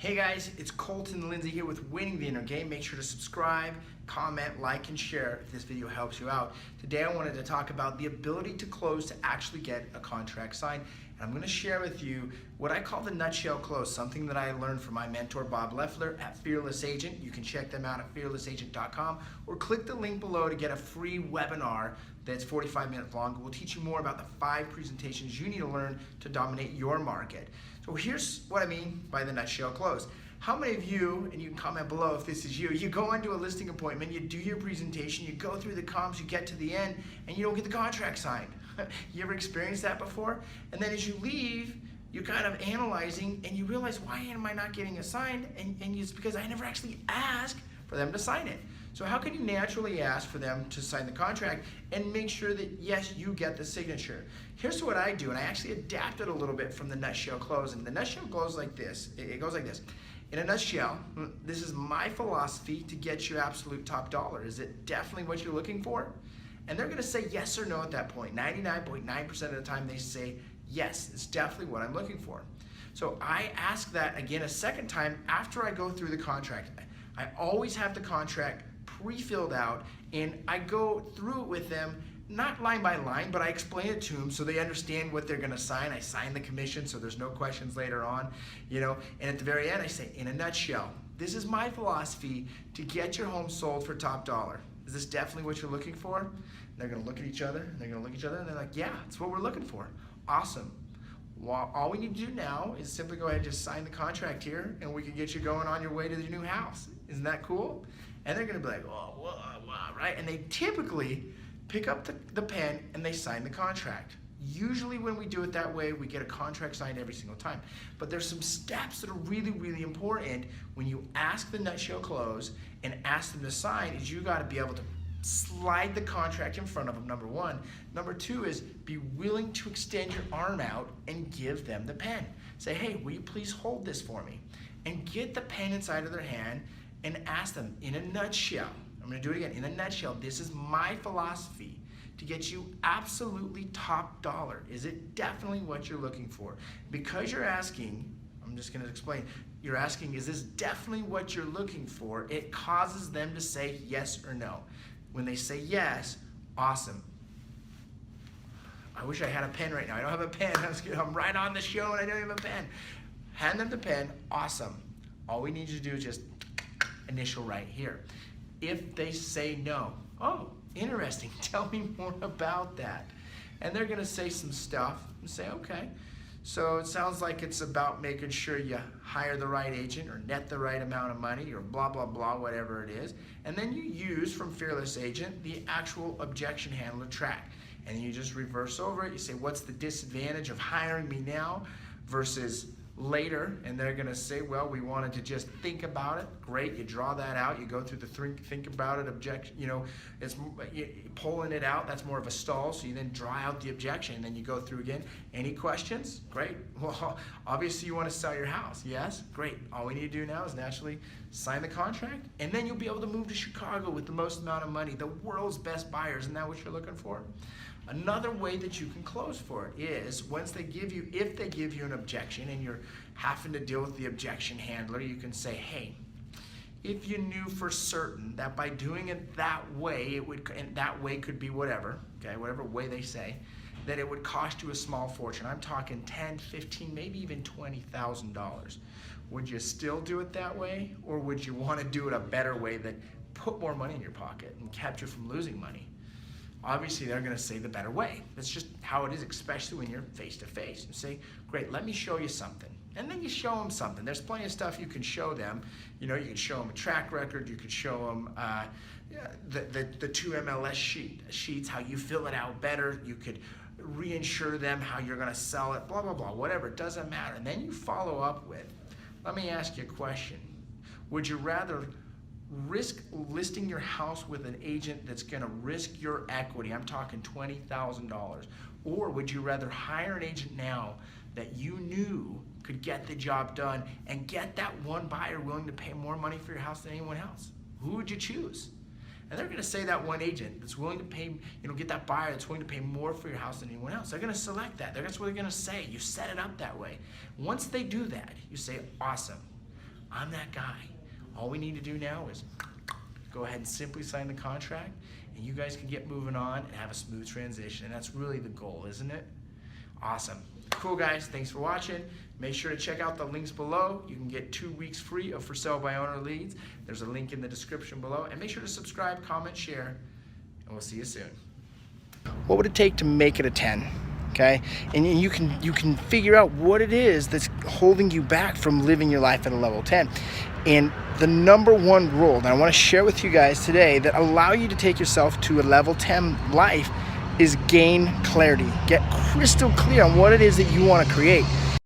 Hey guys, it's Colton and Lindsay here with Winning the Inner Game. Make sure to subscribe, comment, like, and share if this video helps you out. Today I wanted to talk about the ability to close to actually get a contract signed. And I'm going to share with you what I call the nutshell close, something that I learned from my mentor Bob Leffler at Fearless Agent. You can check them out at fearlessagent.com or click the link below to get a free webinar that's 45 minutes long. We'll teach you more about the 5 presentations you need to learn to dominate your market. So here's what I mean by the nutshell close. How many of you, and you can comment below if this is you, you go into a listing appointment, you do your presentation, you go through the comps, you get to the end, and you don't get the contract signed. You ever experienced that before? And then as you leave, you're kind of analyzing and you realize, why am I not getting it signed? And it's because I never actually asked for them to sign it. So how can you naturally ask for them to sign the contract and make sure that, yes, you get the signature? Here's what I do, and I actually adapted a little bit from the nutshell close. And the nutshell goes like this. It goes like this. In a nutshell, this is my philosophy to get you absolute top dollar. Is it definitely what you're looking for? And they're going to say yes or no at that point. 99.9% of the time they say, yes, it's definitely what I'm looking for. So I ask that again a second time after I go through the contract. I always have the contract pre-filled out, and I go through it with them, not line by line, but I explain it to them so they understand what they're gonna sign. I sign the commission so there's no questions later on, and at the very end I say, in a nutshell, this is my philosophy to get your home sold for top dollar. Is this definitely what you're looking for? And they're gonna look at each other, and they're gonna look at each other, and they're like, yeah, that's what we're looking for. Awesome. Well, all we need to do now is simply go ahead and just sign the contract here, and we can get you going on your way to your new house. Isn't that cool? And they're gonna be like, oh, right? And they typically pick up the pen and they sign the contract. Usually when we do it that way, we get a contract signed every single time. But there's some steps that are really, really important when you ask the nutshell close and ask them to sign, is you gotta be able to slide the contract in front of them, number one. Number two is be willing to extend your arm out and give them the pen. Say, hey, will you please hold this for me? And get the pen inside of their hand and ask them, in a nutshell, I'm gonna do it again, in a nutshell, this is my philosophy to get you absolutely top dollar. Is it definitely what you're looking for? Because you're asking, I'm just gonna explain, you're asking, is this definitely what you're looking for? It causes them to say yes or no. When they say yes, awesome. I wish I had a pen right now. I don't have a pen. I'm right on the show and I don't have a pen. Hand them the pen, awesome. All we need you to do is just initial right here. If they say no, oh, interesting, tell me more about that. And they're gonna say some stuff and say, okay, so it sounds like it's about making sure you hire the right agent or net the right amount of money or blah, blah, blah, whatever it is. And then you use from Fearless Agent the actual objection handler track. And you just reverse over it. You say, what's the disadvantage of hiring me now versus later? And they're gonna say, well, we wanted to just think about it. Great, you draw that out, you go through the think about it objection, it's pulling it out, that's more of a stall, so you then draw out the objection, and then you go through again. Any questions? Great. Well, obviously you want to sell your house, yes? Great. All we need to do now is naturally sign the contract, and then you'll be able to move to Chicago with the most amount of money, the world's best buyers. Isn't that what you're looking for? Another way that you can close for it is if they give you an objection and you're having to deal with the objection handler, you can say, hey, if you knew for certain that by doing it that way, and that way could be whatever, okay, whatever way they say, that it would cost you a small fortune. I'm talking 10, 15, maybe even $20,000. Would you still do it that way? Or would you want to do it a better way that put more money in your pocket and kept you from losing money? Obviously, they're going to say the better way. That's just how it is, especially when you're face-to-face. You say, great, let me show you something. And then you show them something. There's plenty of stuff you can show them. You can show them a track record. You can show them the 2 MLS sheets, how you fill it out better. You could reinsure them, how you're going to sell it, blah, blah, blah, whatever. It doesn't matter. And then you follow up with, let me ask you a question. Would you rather risk listing your house with an agent that's going to risk your equity? I'm talking $20,000. Or would you rather hire an agent now that you knew could get the job done and get that one buyer willing to pay more money for your house than anyone else? Who would you choose? And they're going to say that one agent that's willing to pay, get that buyer that's willing to pay more for your house than anyone else. They're going to select that. That's what they're going to say. You set it up that way. Once they do that, you say, awesome. I'm that guy. All we need to do now is go ahead and simply sign the contract, and you guys can get moving on and have a smooth transition. And that's really the goal, isn't it? Awesome. Cool, guys. Thanks for watching. Make sure to check out the links below. You can get 2 weeks free of For Sale by Owner leads. There's a link in the description below. And make sure to subscribe, comment, share, and we'll see you soon. What would it take to make it a 10? Okay, and you can figure out what it is that's holding you back from living your life at a level 10. And the number one rule that I want to share with you guys today that allow you to take yourself to a level 10 life is gain clarity. Get crystal clear on what it is that you want to create.